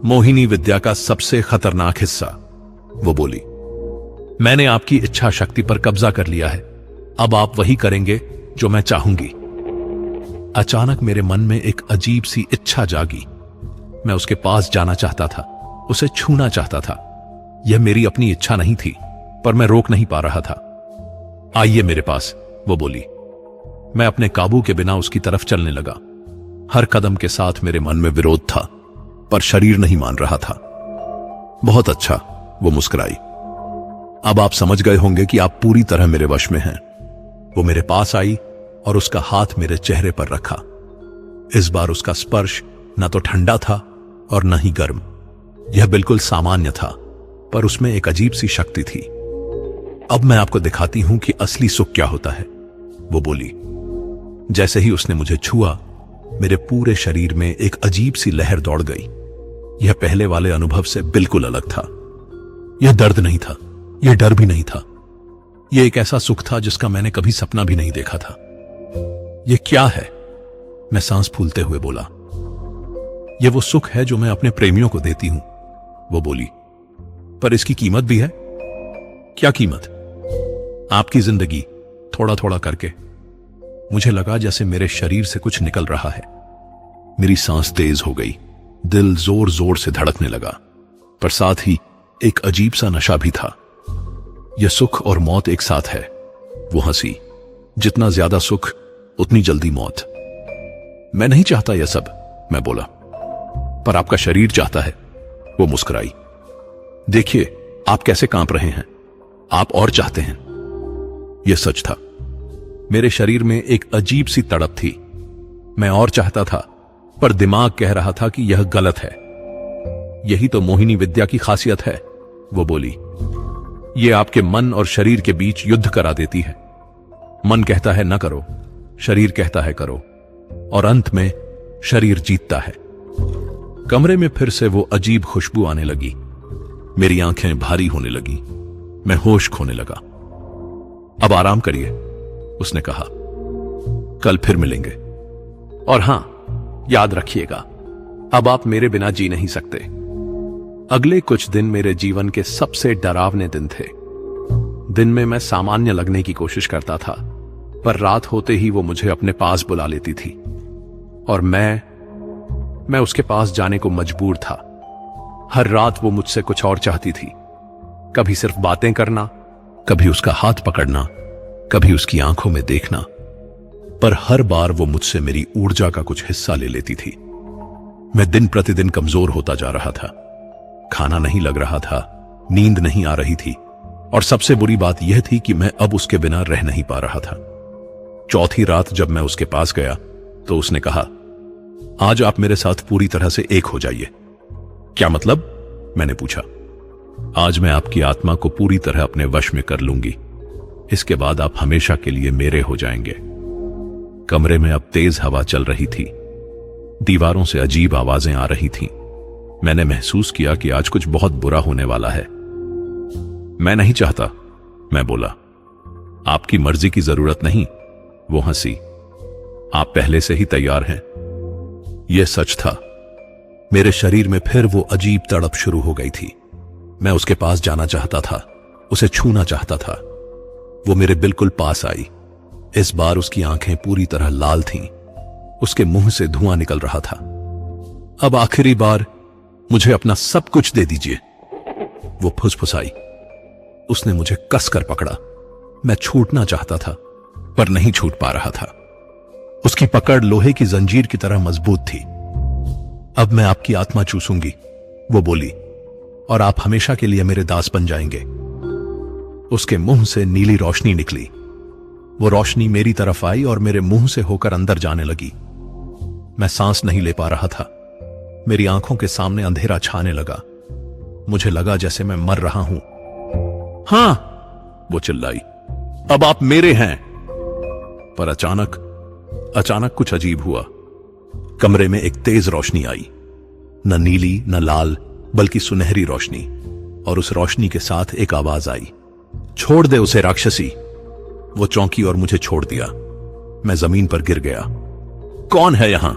मोहिनी विद्या का सबसे खतरनाक हिस्सा, वो बोली। मैंने आपकी इच्छा शक्ति पर कब्जा कर लिया है, अब आप वही करेंगे जो मैं चाहूंगी। अचानक मेरे मन में एक अजीब सी इच्छा जागी। मैं उसके पास जाना चाहता था, उसे छूना चाहता था। यह मेरी अपनी इच्छा नहीं थी, पर मैं रोक नहीं पा रहा था। आइए मेरे पास, वो बोली। मैं अपने काबू के बिना उसकी तरफ चलने लगा। हर कदम के साथ मेरे मन में विरोध था, पर शरीर नहीं मान रहा था। बहुत अच्छा, वो मुस्कुराई। अब आप समझ गए होंगे कि आप पूरी तरह मेरे वश में हैं। वो मेरे पास आई और उसका हाथ मेरे चेहरे पर रखा। इस बार उसका स्पर्श न तो ठंडा था और न ही गर्म। यह बिल्कुल सामान्य था, पर उसमें एक अजीब सी शक्ति थी। अब मैं आपको दिखाती हूं कि असली सुख क्या होता है, वो बोली। जैसे ही उसने मुझे छुआ, मेरे पूरे शरीर में एक अजीब सी लहर दौड़ गई। यह पहले वाले अनुभव से बिल्कुल अलग था। यह दर्द नहीं था, यह डर भी नहीं था। यह एक ऐसा सुख था जिसका मैंने कभी सपना भी नहीं देखा था। यह क्या है? मैं सांस फूलते हुए बोला। यह वो सुख है जो मैं अपने प्रेमियों को देती हूं, वो बोली। पर इसकी कीमत भी है। क्या कीमत? आपकी जिंदगी, थोड़ा थोड़ा करके। मुझे लगा जैसे मेरे शरीर से कुछ निकल रहा है। मेरी सांस तेज हो गई, दिल जोर जोर से धड़कने लगा, पर साथ ही एक अजीब सा नशा भी था। यह सुख और मौत एक साथ है, वो हंसी। जितना ज्यादा सुख, उतनी जल्दी मौत। मैं नहीं चाहता यह सब, मैं बोला। पर आपका शरीर चाहता है, वो मुस्कुराई। देखिए आप कैसे कांप रहे हैं। आप और चाहते हैं। यह सच था। मेरे शरीर में एक अजीब सी तड़प थी। मैं और चाहता था, पर दिमाग कह रहा था कि यह गलत है। यही तो मोहिनी विद्या की खासियत है, वो बोली। यह आपके मन और शरीर के बीच युद्ध करा देती है। मन कहता है न करो, शरीर कहता है करो, और अंत में शरीर जीतता है। कमरे में फिर से वो अजीब खुशबू आने लगी। मेरी आंखें भारी होने लगी। मैं होश खोने लगा। अब आराम करिए, उसने कहा। कल फिर मिलेंगे। और हां, याद रखिएगा, अब आप मेरे बिना जी नहीं सकते। अगले कुछ दिन मेरे जीवन के सबसे डरावने दिन थे। दिन में मैं सामान्य लगने की कोशिश करता था, पर रात होते ही वो मुझे अपने पास बुला लेती थी, और मैं उसके पास जाने को मजबूर था। हर रात वो मुझसे कुछ और चाहती थी। कभी सिर्फ बातें करना, कभी उसका हाथ पकड़ना, कभी उसकी आंखों में देखना, पर हर बार वो मुझसे मेरी ऊर्जा का कुछ हिस्सा ले लेती थी। मैं दिन प्रतिदिन कमजोर होता जा रहा था। खाना नहीं लग रहा था, नींद नहीं आ रही थी, और सबसे बुरी बात यह थी कि मैं अब उसके बिना रह नहीं पा रहा था। चौथी रात जब मैं उसके पास गया तो उसने कहा, आज आप मेरे साथ पूरी तरह से एक हो जाइए। क्या मतलब? मैंने पूछा। आज मैं आपकी आत्मा को पूरी तरह अपने वश में कर लूंगी। इसके बाद आप हमेशा के लिए मेरे हो जाएंगे। कमरे में अब तेज हवा चल रही थी। दीवारों से अजीब आवाजें आ रही थीं। मैंने महसूस किया कि आज कुछ बहुत बुरा होने वाला है। मैं नहीं चाहता, मैं बोला। आपकी मर्जी की जरूरत नहीं, वो हंसी। आप पहले से ही तैयार हैं। यह सच था। मेरे शरीर में फिर वो अजीब तड़प शुरू हो गई थी। मैं उसके पास जाना चाहता था, उसे छूना चाहता था। वो मेरे बिल्कुल पास आई। इस बार उसकी आंखें पूरी तरह लाल थीं। उसके मुंह से धुआं निकल रहा था। अब आखिरी बार मुझे अपना सब कुछ दे दीजिए, वो फुसफुसाई। उसने मुझे कसकर पकड़ा। मैं छूटना चाहता था, पर नहीं छूट पा रहा था। उसकी पकड़ लोहे की जंजीर की तरह मजबूत थी। अब मैं आपकी आत्मा चूसूंगी, वो बोली, और आप हमेशा के लिए मेरे दास बन जाएंगे। उसके मुंह से नीली रोशनी निकली। वो रोशनी मेरी तरफ आई और मेरे मुंह से होकर अंदर जाने लगी। मैं सांस नहीं ले पा रहा था। मेरी आंखों के सामने अंधेरा छाने लगा। मुझे लगा जैसे मैं मर रहा हूं। हां, वो चिल्लाई, अब आप मेरे हैं। पर अचानक कुछ अजीब हुआ। कमरे में एक तेज रोशनी आई, न नीली न लाल बल्कि सुनहरी रोशनी, और उस रोशनी के साथ एक आवाज आई, छोड़ दे उसे राक्षसी। वो चौंकी और मुझे छोड़ दिया। मैं जमीन पर गिर गया। कौन है यहां?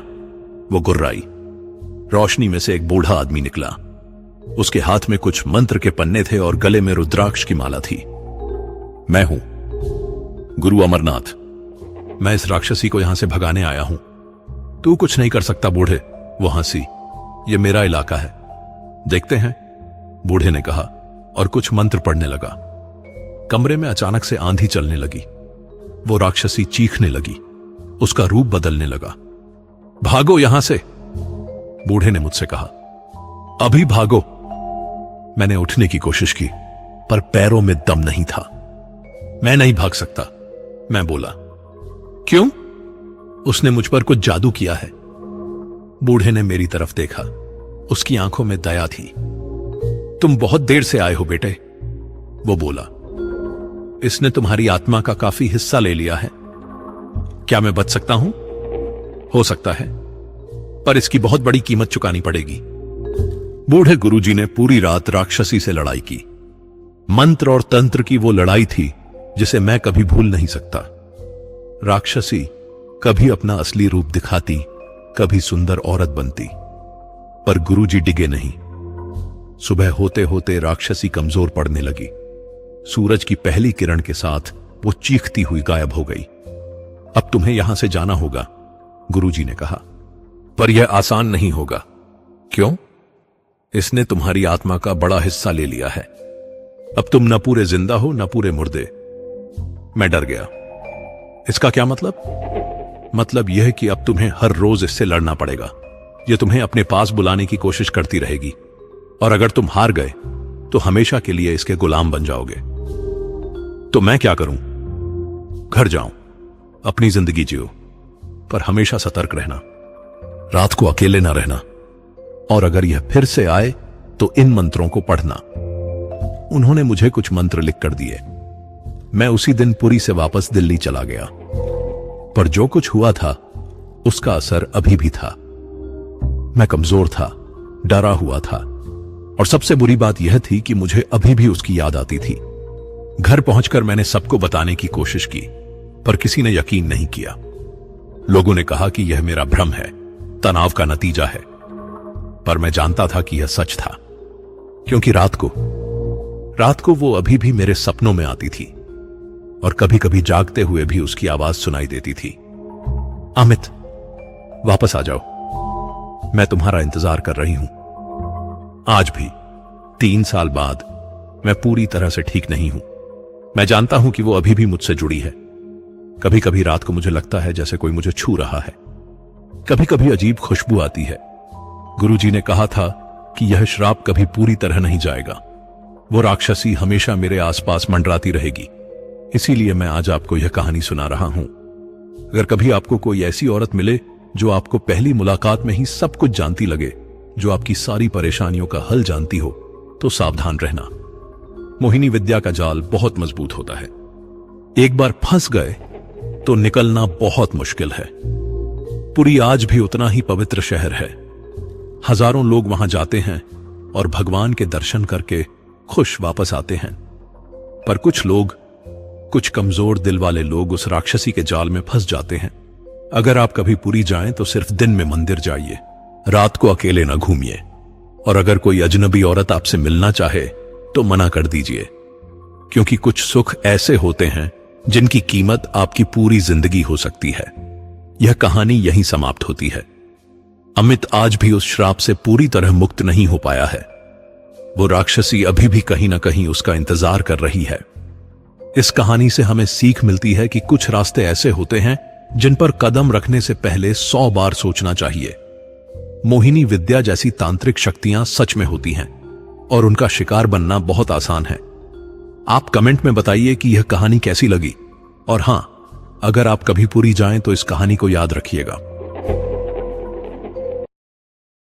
वो गुर्राई। रोशनी में से एक बूढ़ा आदमी निकला। उसके हाथ में कुछ मंत्र के पन्ने थे और गले में रुद्राक्ष की माला थी। मैं हूं गुरु अमरनाथ। मैं इस राक्षसी को यहां से भगाने आया हूं। तू कुछ नहीं कर सकता बूढ़े, वो हंसी। ये मेरा इलाका है, देखते हैं, बूढ़े ने कहा और कुछ मंत्र पढ़ने लगा। कमरे में अचानक से आंधी चलने लगी। वो राक्षसी चीखने लगी। उसका रूप बदलने लगा। भागो यहां से, बूढ़े ने मुझसे कहा, अभी भागो। मैंने उठने की कोशिश की, पर पैरों में दम नहीं था। मैं नहीं भाग सकता, मैं बोला। क्यों? उसने मुझ पर कुछ जादू किया है। बूढ़े ने मेरी तरफ देखा। उसकी आंखों में दया थी। तुम बहुत देर से आए हो बेटे, वो बोला। इसने तुम्हारी आत्मा का काफी हिस्सा ले लिया है। क्या मैं बच सकता हूं? हो सकता है, पर इसकी बहुत बड़ी कीमत चुकानी पड़ेगी। बूढ़े गुरुजी ने पूरी रात राक्षसी से लड़ाई की। मंत्र और तंत्र की वो लड़ाई थी जिसे मैं कभी भूल नहीं सकता। राक्षसी कभी अपना असली रूप दिखाती, कभी सुंदर औरत बनती, पर गुरुजी डिगे नहीं। सुबह होते होते राक्षसी कमजोर पड़ने लगी। सूरज की पहली किरण के साथ वो चीखती हुई गायब हो गई। अब तुम्हें यहां से जाना होगा, गुरुजी ने कहा, पर यह आसान नहीं होगा। क्यों? इसने तुम्हारी आत्मा का बड़ा हिस्सा ले लिया है। अब तुम न पूरे जिंदा हो न पूरे मुर्दे। मैं डर गया। इसका क्या मतलब? मतलब यह कि अब तुम्हें हर रोज इससे लड़ना पड़ेगा। यह तुम्हें अपने पास बुलाने की कोशिश करती रहेगी, और अगर तुम हार गए तो हमेशा के लिए इसके गुलाम बन जाओगे। तो मैं क्या करूं? घर जाऊं, अपनी जिंदगी जियो, पर हमेशा सतर्क रहना, रात को अकेले ना रहना, और अगर यह फिर से आए तो इन मंत्रों को पढ़ना। उन्होंने मुझे कुछ मंत्र लिख कर दिए। मैं उसी दिन पुरी से वापस दिल्ली चला गया, पर जो कुछ हुआ था उसका असर अभी भी था। मैं कमजोर था, डरा हुआ था, और सबसे बुरी बात यह थी कि मुझे अभी भी उसकी याद आती थी। घर पहुंचकर मैंने सबको बताने की कोशिश की, पर किसी ने यकीन नहीं किया। लोगों ने कहा कि यह मेरा भ्रम है, तनाव का नतीजा है, पर मैं जानता था कि यह सच था, क्योंकि रात को वो अभी भी मेरे सपनों में आती थी, और कभी कभी जागते हुए भी उसकी आवाज सुनाई देती थी। अमित, वापस आ जाओ, मैं तुम्हारा इंतजार कर रही हूं। आज भी 3 साल बाद मैं पूरी तरह से ठीक नहीं हूं। मैं जानता हूं कि वो अभी भी मुझसे जुड़ी है। कभी कभी रात को मुझे लगता है जैसे कोई मुझे छू रहा है। कभी कभी अजीब खुशबू आती है। गुरुजी ने कहा था कि यह श्राप कभी पूरी तरह नहीं जाएगा। वो राक्षसी हमेशा मेरे आसपास मंडराती रहेगी। इसीलिए मैं आज आपको यह कहानी सुना रहा हूं। अगर कभी आपको कोई ऐसी औरत मिले जो आपको पहली मुलाकात में ही सब कुछ जानती लगे, जो आपकी सारी परेशानियों का हल जानती हो, तो सावधान रहना। मोहिनी विद्या का जाल बहुत मजबूत होता है। एक बार फंस गए तो निकलना बहुत मुश्किल है। पुरी आज भी उतना ही पवित्र शहर है। हजारों लोग वहां जाते हैं और भगवान के दर्शन करके खुश वापस आते हैं। पर कुछ कमजोर दिल वाले लोग उस राक्षसी के जाल में फंस जाते हैं। अगर आप कभी पुरी जाएं तो सिर्फ दिन में मंदिर जाइए, रात को अकेले न घूमिए, और अगर कोई अजनबी औरत आपसे मिलना चाहे तो मना कर दीजिए, क्योंकि कुछ सुख ऐसे होते हैं जिनकी कीमत आपकी पूरी जिंदगी हो सकती है। यह कहानी यहीं समाप्त होती है। अमित आज भी उस श्राप से पूरी तरह मुक्त नहीं हो पाया है। वो राक्षसी अभी भी कहीं ना कहीं उसका इंतजार कर रही है। इस कहानी से हमें सीख मिलती है कि कुछ रास्ते ऐसे होते हैं जिन पर कदम रखने से पहले 100 बार सोचना चाहिए। मोहिनी विद्या जैसी तांत्रिक शक्तियां सच में होती हैं, और उनका शिकार बनना बहुत आसान है। आप कमेंट में बताइए कि यह कहानी कैसी लगी, और हां, अगर आप कभी पुरी जाएं तो इस कहानी को याद रखिएगा।